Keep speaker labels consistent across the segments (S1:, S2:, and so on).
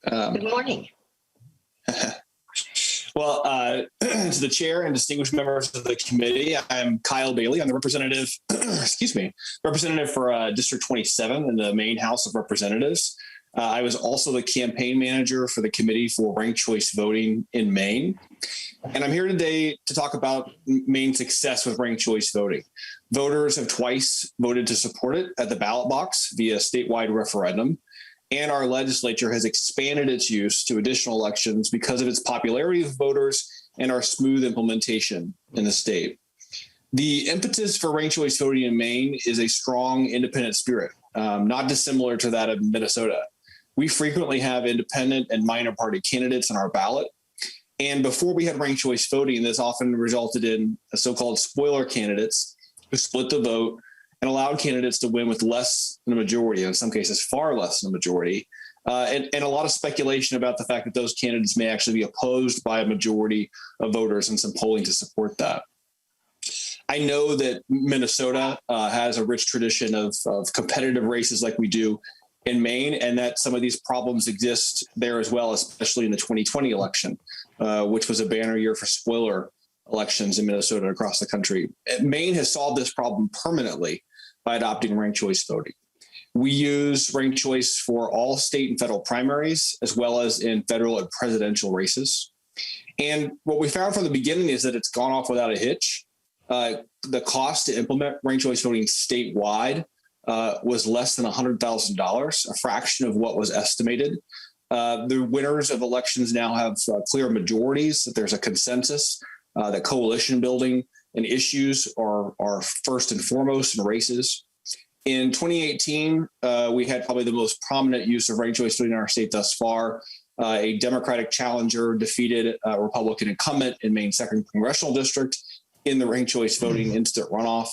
S1: Good morning.
S2: Well, to the chair and distinguished members of the committee, I'm Kyle Bailey. I'm the representative, representative for District 27 in the Maine House of Representatives. I was also the campaign manager for the Committee for Ranked Choice Voting in Maine. And I'm here today to talk about Maine's success with ranked choice voting. Voters have twice voted to support it at the ballot box via statewide referendum. And our legislature has expanded its use to additional elections because of its popularity with voters and our smooth implementation in the state. The impetus for ranked choice voting in Maine is a strong independent spirit, not dissimilar to that of Minnesota. We frequently have independent and minor party candidates on our ballot. And before we had ranked choice voting, this often resulted in so-called spoiler candidates who split the vote and allowed candidates to win with less than a majority, in some cases far less than a majority, and a lot of speculation about the fact that those candidates may actually be opposed by a majority of voters and some polling to support that. I know that Minnesota has a rich tradition of competitive races like we do in Maine, and that some of these problems exist there as well, especially in the 2020 election, which was a banner year for spoiler elections in Minnesota and across the country. Maine has solved this problem permanently by adopting ranked choice voting. We use ranked choice for all state and federal primaries, as well as in federal and presidential races. And what we found from the beginning is that it's gone off without a hitch. The cost to implement ranked choice voting statewide was less than $100,000, a fraction of what was estimated. The winners of elections now have clear majorities, that there's a consensus, that coalition building and issues are first and foremost in races. In 2018, we had probably the most prominent use of ranked choice voting in our state thus far. A Democratic challenger defeated a Republican incumbent in Maine's 2nd Congressional District in the ranked choice voting instant runoff.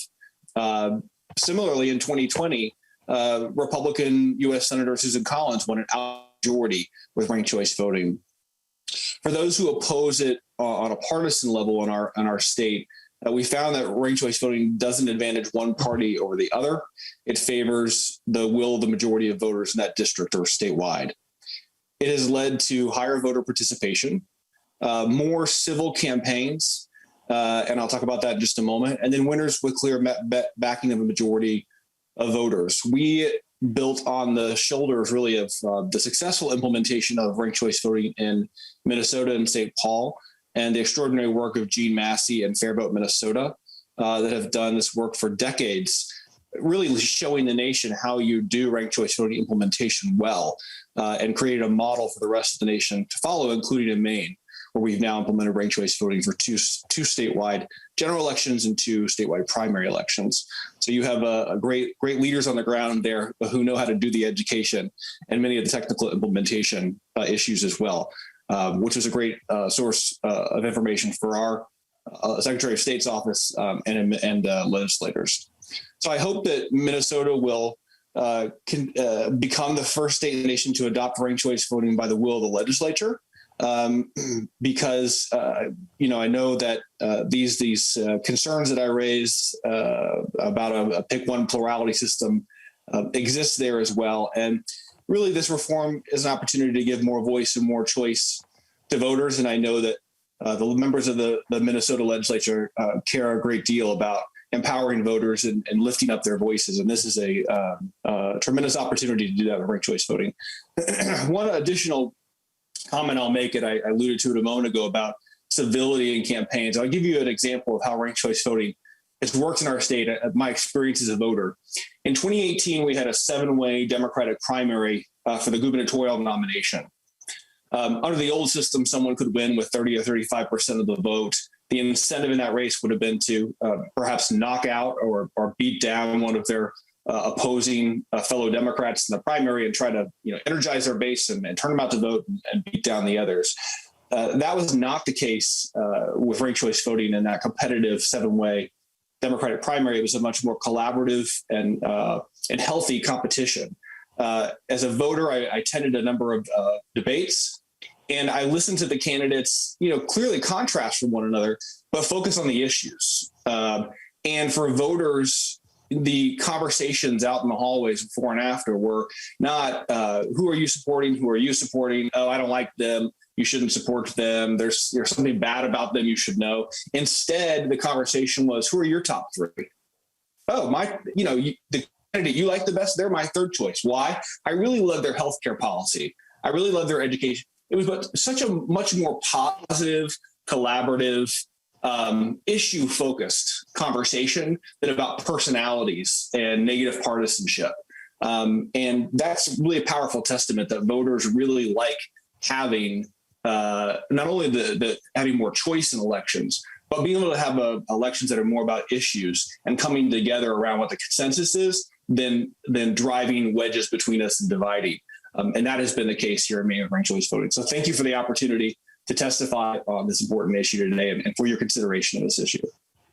S2: Similarly, in 2020, Republican U.S. Senator Susan Collins won an out majority with ranked choice voting. For those who oppose it on a partisan level in our state, we found that ranked choice voting doesn't advantage one party over the other. It favors the will of the majority of voters in that district or statewide. It has led to higher voter participation, more civil campaigns, and I'll talk about that in just a moment, and then winners with clear backing of a majority of voters. We built on the shoulders really of the successful implementation of ranked choice voting in Minnesota and St. Paul, and the extraordinary work of Gene Massey and Fair Vote Minnesota that have done this work for decades, really showing the nation how you do ranked choice voting implementation well, and created a model for the rest of the nation to follow, including in Maine, where we've now implemented ranked choice voting for two statewide general elections and 2 statewide primary elections. So you have a great leaders on the ground there who know how to do the education and many of the technical implementation issues as well, which was a great source of information for our Secretary of State's office and legislators. So I hope that Minnesota will become the first state in the nation to adopt ranked choice voting by the will of the legislature. Because I know that these concerns that I raised about a pick one plurality system exist there as well. And really, this reform is an opportunity to give more voice and more choice to voters. And I know that the members of the Minnesota legislature care a great deal about empowering voters and lifting up their voices. And this is a tremendous opportunity to do that with ranked choice voting. One additional comment I'll make, and I alluded to it a moment ago, about civility in campaigns. I'll give you an example of how ranked choice voting has worked in our state, my experience as a voter. In 2018, we had a 7-way Democratic primary for the gubernatorial nomination. Under the old system, someone could win with 30 or 35% of the vote. The incentive in that race would have been to perhaps knock out or beat down one of their opposing fellow Democrats in the primary and try to energize their base and turn them out to vote and beat down the others. That was not the case with ranked choice voting in that competitive 7-way Democratic primary. It was a much more collaborative and healthy competition. As a voter, I attended a number of debates, and I listened to the candidates, clearly contrast from one another, but focus on the issues. And for voters, the conversations out in the hallways before and after were not, who are you supporting? Who are you supporting? Oh, I don't like them. You shouldn't support them. There's something bad about them. You should know. Instead, the conversation was, who are your top three? Oh, the candidate you like the best, they're my third choice. Why? I really love their healthcare policy. I really love their education. It was such a much more positive, collaborative, issue-focused conversation than about personalities and negative partisanship. And that's really a powerful testament that voters really like having not only the having more choice in elections, but being able to have elections that are more about issues and coming together around what the consensus is than driving wedges between us and dividing. And that has been the case here in Maine with ranked choice voting. So thank you for the opportunity to testify on this important issue today and for your consideration of this issue.